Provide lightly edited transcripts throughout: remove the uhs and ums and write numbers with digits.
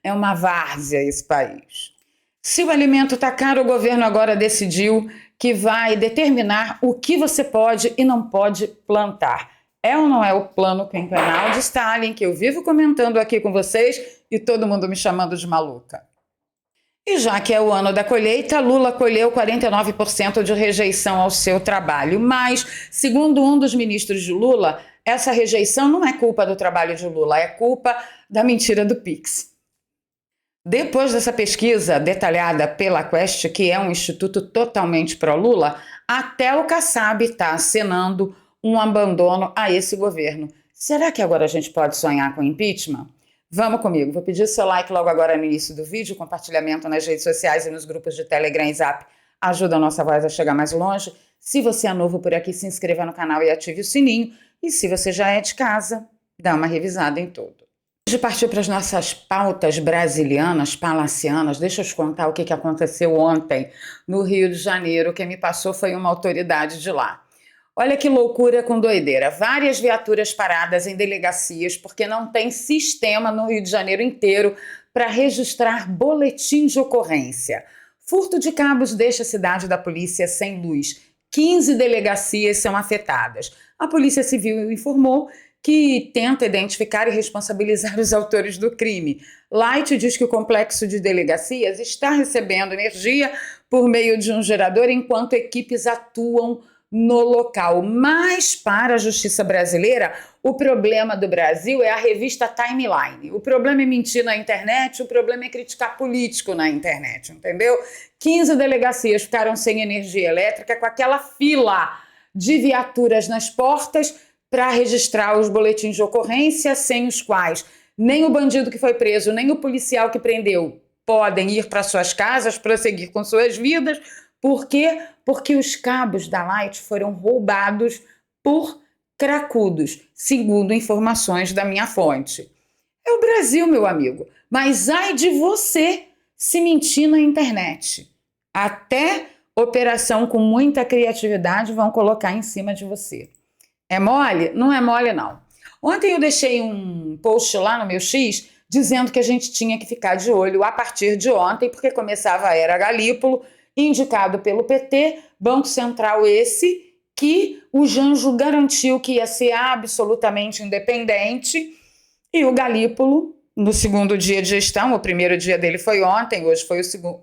É uma várzea esse país. Se o alimento está caro, o governo agora decidiu que vai determinar o que você pode e não pode plantar. É ou não é o plano quinquenal de Stalin, que eu vivo comentando aqui com vocês e todo mundo me chamando de maluca? E já que é o ano da colheita, Lula colheu 49% de rejeição ao seu trabalho. Mas, segundo um dos ministros de Lula, essa rejeição não é culpa do trabalho de Lula, é culpa da mentira do Pix. Depois dessa pesquisa detalhada pela Quest, que é um instituto totalmente pró-Lula, até o Kassab está acenando um abandono a esse governo. Será que agora a gente pode sonhar com impeachment? Vamos comigo, vou pedir seu like logo agora no início do vídeo, compartilhamento nas redes sociais e nos grupos de Telegram e Zap ajuda a nossa voz a chegar mais longe. Se você é novo por aqui, se inscreva no canal e ative o sininho. E se você já é de casa, dá uma revisada em tudo. Antes de partir para as nossas pautas brasilianas, palacianas, deixa eu te contar o que aconteceu ontem no Rio de Janeiro. Quem me passou foi uma autoridade de lá. Olha que loucura com doideira. Várias viaturas paradas em delegacias porque não tem sistema no Rio de Janeiro inteiro para registrar boletim de ocorrência. Furto de cabos deixa a cidade da polícia sem luz. 15 delegacias são afetadas. A Polícia Civil informou que tenta identificar e responsabilizar os autores do crime. Light diz que o complexo de delegacias está recebendo energia por meio de um gerador enquanto equipes atuam no local. Mas, para a justiça brasileira, o problema do Brasil é a revista Timeline. O problema é mentir na internet, o problema é criticar político na internet, entendeu? 15 delegacias ficaram sem energia elétrica com aquela fila de viaturas nas portas para registrar os boletins de ocorrência, sem os quais nem o bandido que foi preso, nem o policial que prendeu podem ir para suas casas, prosseguir com suas vidas. Por quê? Porque os cabos da Light foram roubados por cracudos, segundo informações da minha fonte. É o Brasil, meu amigo, mas ai de você se mentir na internet. Até operação com muita criatividade vão colocar em cima de você. É mole? Não é mole, não. Ontem eu deixei um post lá no meu X dizendo que a gente tinha que ficar de olho a partir de ontem, porque começava a era Galípolo, indicado pelo PT, Banco Central esse que o Janjo garantiu que ia ser absolutamente independente, e o Galípolo, no segundo dia de gestão, o primeiro dia dele foi ontem, hoje foi o segundo,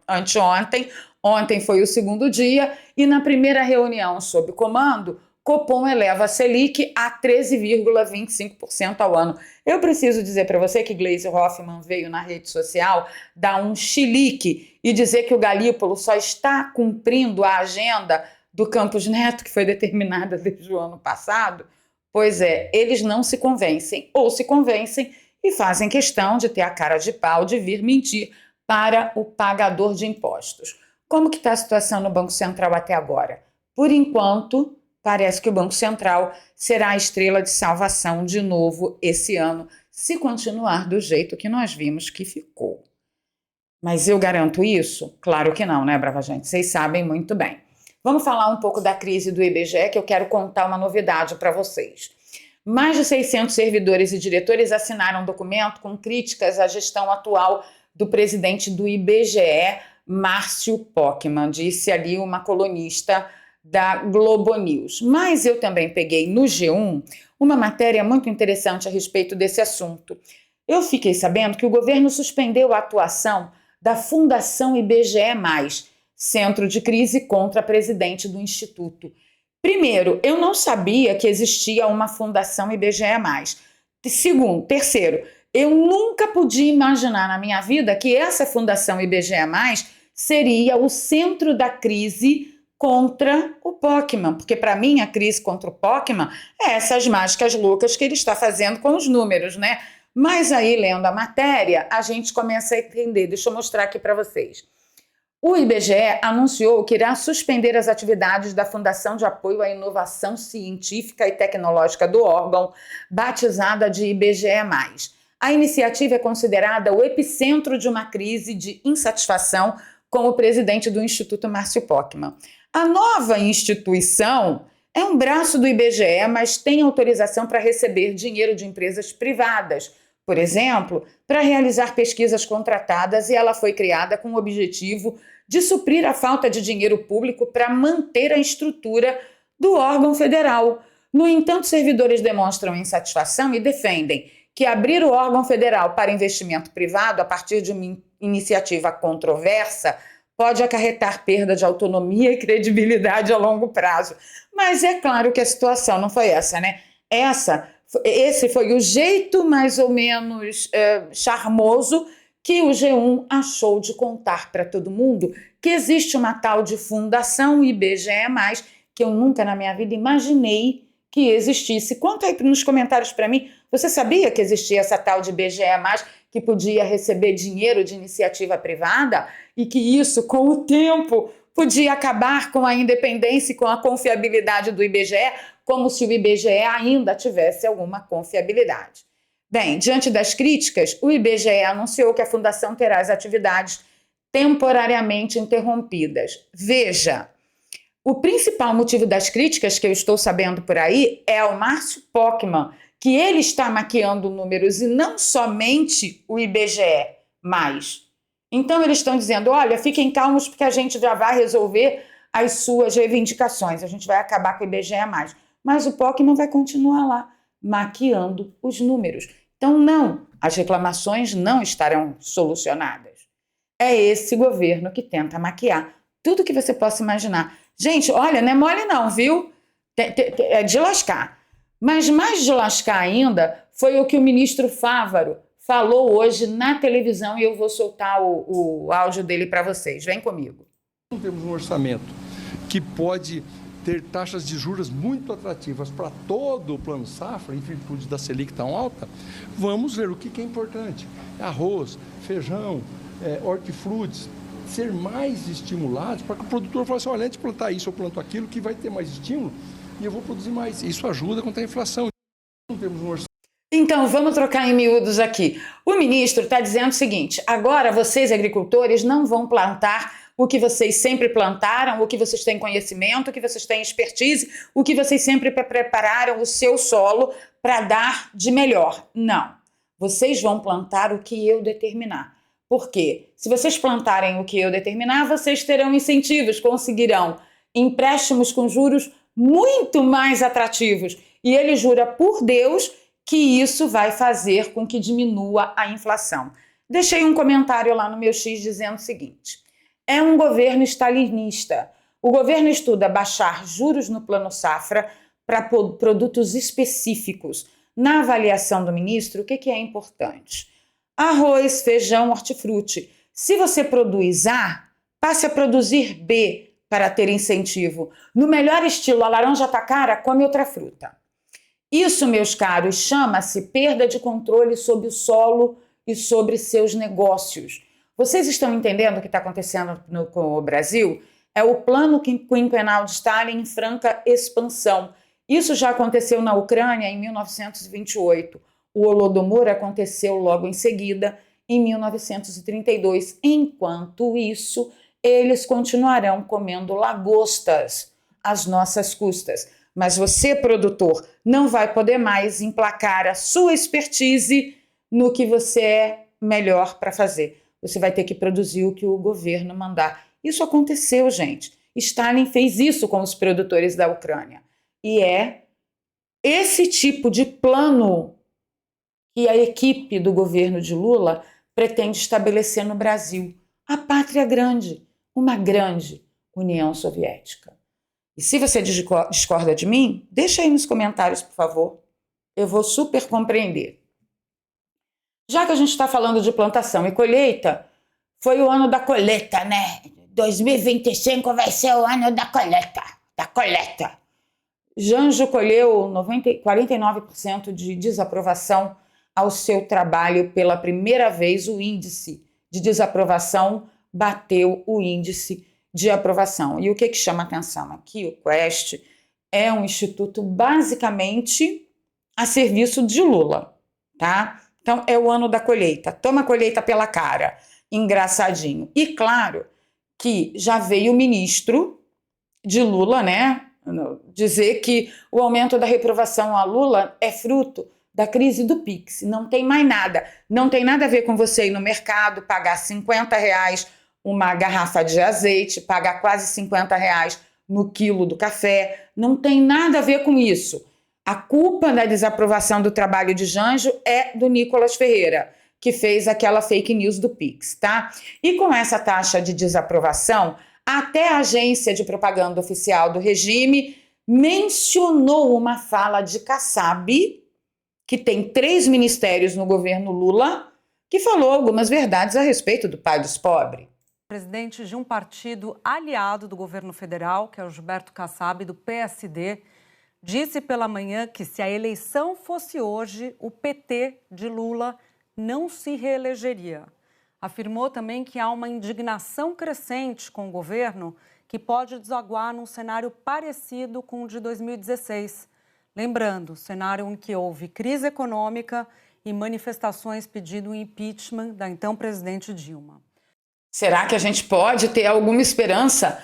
anteontem, ontem foi o segundo dia, e na primeira reunião sob comando, Copom eleva a Selic a 13,25% ao ano. Eu preciso dizer para você que Gleisi Hoffmann veio na rede social dar um chilique e dizer que o Galípolo só está cumprindo a agenda do Campos Neto, que foi determinada desde o ano passado. Pois é, eles não se convencem, ou se convencem e fazem questão de ter a cara de pau de vir mentir para o pagador de impostos. Como que está a situação no Banco Central até agora? Por enquanto, parece que o Banco Central será a estrela de salvação de novo esse ano, se continuar do jeito que nós vimos que ficou. Mas eu garanto isso? Claro que não, né, brava gente? Vocês sabem muito bem. Vamos falar um pouco da crise do IBGE, que eu quero contar uma novidade para vocês. Mais de 600 servidores e diretores assinaram um documento com críticas à gestão atual do presidente do IBGE, Márcio Pockmann, disse ali uma colunista da Globo News. Mas eu também peguei no G1 uma matéria muito interessante a respeito desse assunto. Eu fiquei sabendo que o governo suspendeu a atuação da Fundação IBGE+, Centro de Crise contra a presidente do Instituto. Primeiro, eu não sabia que existia uma Fundação IBGE+. Terceiro, eu nunca podia imaginar na minha vida que essa Fundação IBGE+, seria o centro da crise contra o Pockmann, porque para mim a crise contra o Pockmann é essas mágicas loucas que ele está fazendo com os números, né? Mas aí, lendo a matéria, a gente começa a entender. Deixa eu mostrar aqui para vocês. O IBGE anunciou que irá suspender as atividades da Fundação de Apoio à Inovação Científica e Tecnológica do órgão, batizada de IBGE+. A iniciativa é considerada o epicentro de uma crise de insatisfação com o presidente do Instituto, Márcio Pockmann. A nova instituição é um braço do IBGE, mas tem autorização para receber dinheiro de empresas privadas, por exemplo, para realizar pesquisas contratadas e ela foi criada com o objetivo de suprir a falta de dinheiro público para manter a estrutura do órgão federal. No entanto, servidores demonstram insatisfação e defendem que abrir o órgão federal para investimento privado a partir de uma iniciativa controversa pode acarretar perda de autonomia e credibilidade a longo prazo. Mas é claro que a situação não foi essa, né? Esse foi o jeito mais ou menos charmoso que o G1 achou de contar para todo mundo que existe uma tal de Fundação IBGE+, que eu nunca na minha vida imaginei que existisse. Conta aí nos comentários para mim, você sabia que existia essa tal de IBGE+, que podia receber dinheiro de iniciativa privada e que isso, com o tempo, podia acabar com a independência e com a confiabilidade do IBGE, como se o IBGE ainda tivesse alguma confiabilidade. Bem, diante das críticas, o IBGE anunciou que a Fundação terá as atividades temporariamente interrompidas. Veja, o principal motivo das críticas que eu estou sabendo por aí é o Márcio Pockmann, que ele está maquiando números e não somente o IBGE+. Então eles estão dizendo, olha, fiquem calmos porque a gente já vai resolver as suas reivindicações, a gente vai acabar com o IBGE+. Mas o Pockmann vai continuar lá, maquiando os números. Então não, as reclamações não estarão solucionadas. É esse governo que tenta maquiar tudo que você possa imaginar. Gente, olha, não é mole não, viu? É de lascar. Mas mais de lascar ainda foi o que o ministro Fávaro falou hoje na televisão e eu vou soltar o áudio dele para vocês. Vem comigo. Não temos um orçamento que pode ter taxas de juros muito atrativas para todo o Plano Safra, em virtude da Selic tão alta. Vamos ver o que é importante. Arroz, feijão, hortifrutis, ser mais estimulados para que o produtor fale assim, olha, antes de plantar isso, eu planto aquilo, que vai ter mais estímulo e eu vou produzir mais. Isso ajuda contra a inflação. Não temos um orçamento. Então, vamos trocar em miúdos aqui. O ministro está dizendo o seguinte, agora vocês, agricultores, não vão plantar o que vocês sempre plantaram, o que vocês têm conhecimento, o que vocês têm expertise, o que vocês sempre prepararam o seu solo para dar de melhor. Não, vocês vão plantar o que eu determinar. Por quê? Se vocês plantarem o que eu determinar, vocês terão incentivos, conseguirão empréstimos com juros muito mais atrativos. E ele jura por Deus que isso vai fazer com que diminua a inflação. Deixei um comentário lá no meu X dizendo o seguinte, é um governo stalinista. O governo estuda baixar juros no Plano Safra para produtos específicos. Na avaliação do ministro, o que é importante? Arroz, feijão, hortifruti. Se você produz A, passe a produzir B para ter incentivo. No melhor estilo, a laranja está cara, come outra fruta. Isso, meus caros, chama-se perda de controle sobre o solo e sobre seus negócios. Vocês estão entendendo o que está acontecendo com o Brasil? É o plano quinquenal de Stalin em franca expansão. Isso já aconteceu na Ucrânia em 1928. O Holodomor aconteceu logo em seguida, em 1932. Enquanto isso, eles continuarão comendo lagostas às nossas custas. Mas você, produtor, não vai poder mais emplacar a sua expertise no que você é melhor para fazer. Você vai ter que produzir o que o governo mandar. Isso aconteceu, gente. Stalin fez isso com os produtores da Ucrânia. E é esse tipo de plano que a equipe do governo de Lula pretende estabelecer no Brasil. A pátria grande, uma grande União Soviética. E se você discorda de mim, deixa aí nos comentários, por favor. Eu vou super compreender. Já que a gente está falando de plantação e colheita, foi o ano da colheita, né? 2025 vai ser o ano da coleta. Janjo colheu 49% de desaprovação ao seu trabalho. Pela primeira vez, o índice de desaprovação bateu o índice de aprovação. E o que chama atenção aqui? O Quest é um instituto basicamente a serviço de Lula, tá? Então, é o ano da colheita. Toma a colheita pela cara. Engraçadinho. E claro que já veio o ministro de Lula, né, dizer que o aumento da reprovação a Lula é fruto da crise do Pix. Não tem mais nada. Não tem nada a ver com você ir no mercado, pagar R$50 uma garrafa de azeite, pagar quase R$50 no quilo do café. Não tem nada a ver com isso. A culpa da desaprovação do trabalho de Janjo é do Nicolas Ferreira, que fez aquela fake news do Pix, tá? E com essa taxa de desaprovação, até a agência de propaganda oficial do regime mencionou uma fala de Kassab, que tem 3 ministérios no governo Lula, que falou algumas verdades a respeito do pai dos pobres. Presidente de um partido aliado do governo federal, que é o Gilberto Kassab, do PSD, disse pela manhã que se a eleição fosse hoje, o PT de Lula não se reelegeria. Afirmou também que há uma indignação crescente com o governo que pode desaguar num cenário parecido com o de 2016. Lembrando, cenário em que houve crise econômica e manifestações pedindo o impeachment da então presidente Dilma. Será que a gente pode ter alguma esperança?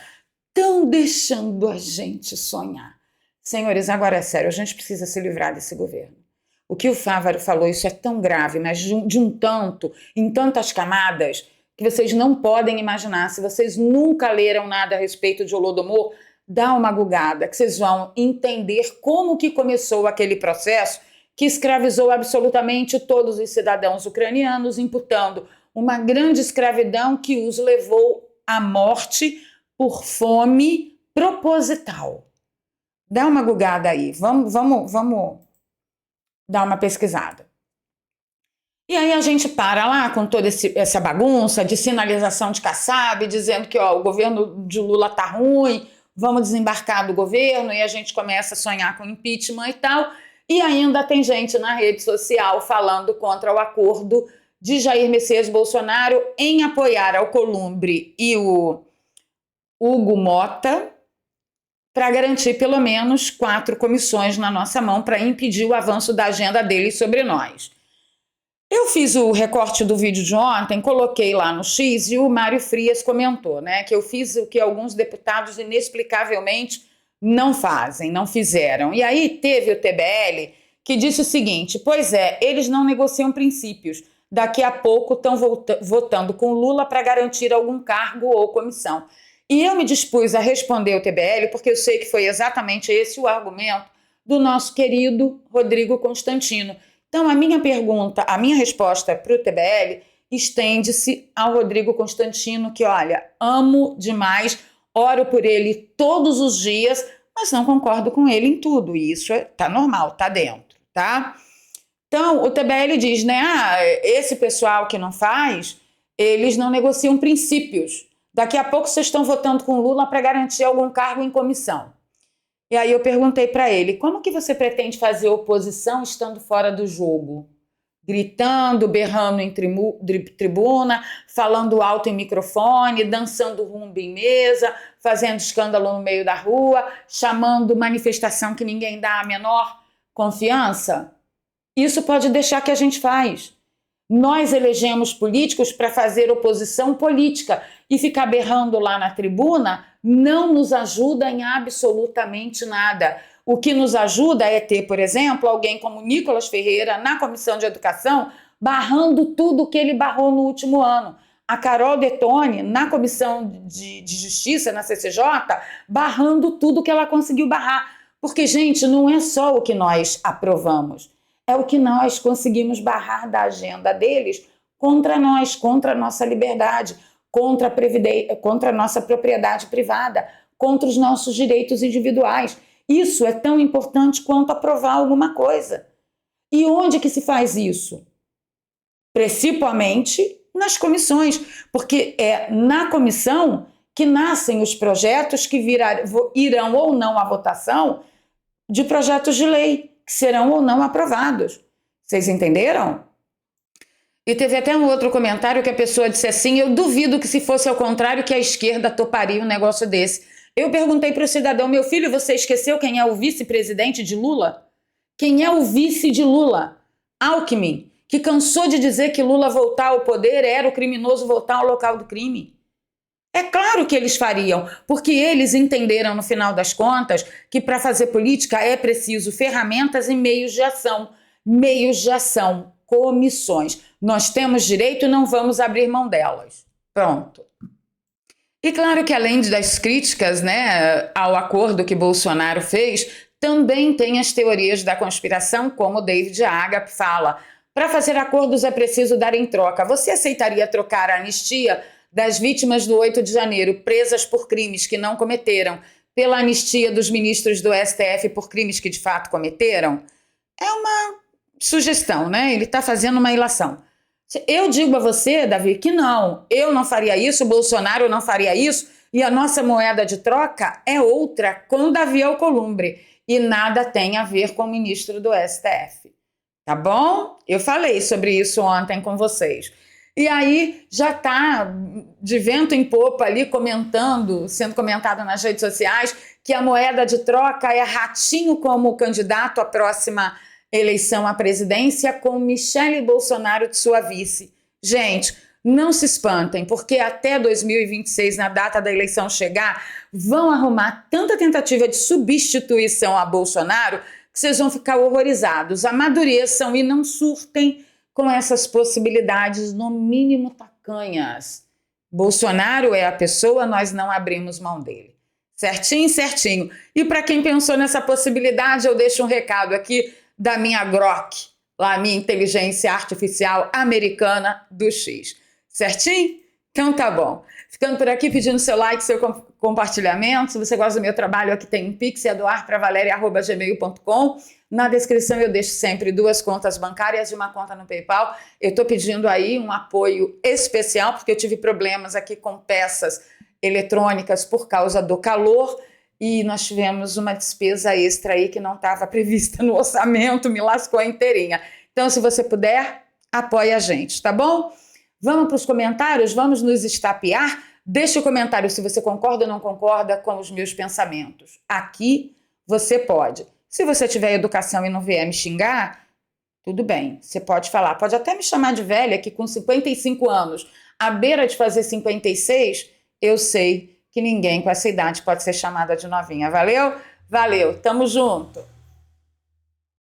Estão deixando a gente sonhar. Senhores, agora é sério, a gente precisa se livrar desse governo. O que o Fávaro falou, isso é tão grave, mas de um tanto, em tantas camadas, que vocês não podem imaginar. Se vocês nunca leram nada a respeito de Holodomor, dá uma gugada, que vocês vão entender como que começou aquele processo que escravizou absolutamente todos os cidadãos ucranianos, imputando uma grande escravidão que os levou à morte por fome proposital. Dá uma gugada aí, vamos dar uma pesquisada. E aí a gente para lá com toda essa bagunça de sinalização de Kassab, dizendo que o governo de Lula tá ruim, vamos desembarcar do governo, e a gente começa a sonhar com impeachment e tal, e ainda tem gente na rede social falando contra o acordo de Jair Messias Bolsonaro em apoiar Alcolumbre e o Hugo Mota para garantir pelo menos 4 comissões na nossa mão para impedir o avanço da agenda deles sobre nós. Eu fiz o recorte do vídeo de ontem, coloquei lá no X e o Mário Frias comentou, né, que eu fiz o que alguns deputados inexplicavelmente não fazem, não fizeram. E aí teve o TBL que disse o seguinte: pois é, eles não negociam princípios. Daqui a pouco estão votando com Lula para garantir algum cargo ou comissão. E eu me dispus a responder o TBL porque eu sei que foi exatamente esse o argumento do nosso querido Rodrigo Constantino. Então, a minha resposta para o TBL estende-se ao Rodrigo Constantino, que, olha, amo demais, oro por ele todos os dias, mas não concordo com ele em tudo. E isso tá normal, tá dentro, tá? Então, o TBL diz, né, esse pessoal que não faz, eles não negociam princípios. Daqui a pouco vocês estão votando com Lula para garantir algum cargo em comissão. E aí eu perguntei para ele, como que você pretende fazer oposição estando fora do jogo? Gritando, berrando em tribuna, falando alto em microfone, dançando rumba em mesa, fazendo escândalo no meio da rua, chamando manifestação que ninguém dá a menor confiança? Isso pode deixar que a gente faz. Nós elegemos políticos para fazer oposição política e ficar berrando lá na tribuna não nos ajuda em absolutamente nada. O que nos ajuda é ter, por exemplo, alguém como Nicolas Ferreira na Comissão de Educação barrando tudo que ele barrou no último ano. A Carol Detone na Comissão de Justiça, na CCJ, barrando tudo que ela conseguiu barrar. Porque, gente, não é só o que nós aprovamos. É o que nós conseguimos barrar da agenda deles contra nós, contra a nossa liberdade, contra a nossa propriedade privada, contra os nossos direitos individuais. Isso é tão importante quanto aprovar alguma coisa. E onde que se faz isso? Principalmente nas comissões, porque é na comissão que nascem os projetos que irão ou não à votação de projetos de lei, que serão ou não aprovados. Vocês entenderam? E teve até um outro comentário que a pessoa disse assim: eu duvido que se fosse ao contrário que a esquerda toparia um negócio desse. Eu perguntei para o cidadão: meu filho, você esqueceu quem é o vice-presidente de Lula? Quem é o vice de Lula? Alckmin, que cansou de dizer que Lula voltar ao poder era o criminoso voltar ao local do crime. É claro que eles fariam, porque eles entenderam no final das contas que para fazer política é preciso ferramentas e meios de ação. meios de ação, comissões. Nós temos direito e não vamos abrir mão delas. Pronto. E claro que além das críticas, né, ao acordo que Bolsonaro fez, também tem as teorias da conspiração, como David Agap fala. Para fazer acordos é preciso dar em troca. Você aceitaria trocar a anistia das vítimas do 8 de janeiro, presas por crimes que não cometeram, pela anistia dos ministros do STF por crimes que de fato cometeram? É uma sugestão, né? Ele está fazendo uma ilação. Eu digo a você, Davi, que não. Eu não faria isso, o Bolsonaro não faria isso, e a nossa moeda de troca é outra, com Davi Alcolumbre. E nada tem a ver com o ministro do STF. Tá bom? Eu falei sobre isso ontem com vocês. E aí já está de vento em popa ali sendo comentado nas redes sociais, que a moeda de troca é Ratinho como candidato à próxima eleição à presidência, com Michele Bolsonaro de sua vice. Gente, não se espantem, porque até 2026, na data da eleição chegar, vão arrumar tanta tentativa de substituição a Bolsonaro que vocês vão ficar horrorizados. Amadureçam e não surtem com essas possibilidades, no mínimo tacanhas. Bolsonaro é a pessoa, nós não abrimos mão dele. Certinho, certinho. E para quem pensou nessa possibilidade, eu deixo um recado aqui da minha Grok, lá a minha inteligência artificial americana do X. Certinho? Então tá bom. Ficando por aqui, pedindo seu like, seu compartilhamento. Se você gosta do meu trabalho, aqui tem um Pix, é doarpravaleria@gmail.com. Na descrição eu deixo sempre 2 contas bancárias e uma conta no PayPal. Eu estou pedindo aí um apoio especial, porque eu tive problemas aqui com peças eletrônicas por causa do calor e nós tivemos uma despesa extra aí que não estava prevista no orçamento, me lascou inteirinha. Então, se você puder, apoie a gente, tá bom? Vamos para os comentários, vamos nos estapear. Deixe o comentário se você concorda ou não concorda com os meus pensamentos. Aqui você pode. Se você tiver educação e não vier me xingar, tudo bem, você pode falar. Pode até me chamar de velha, que com 55 anos, à beira de fazer 56, eu sei que ninguém com essa idade pode ser chamada de novinha. Valeu? Valeu, tamo junto!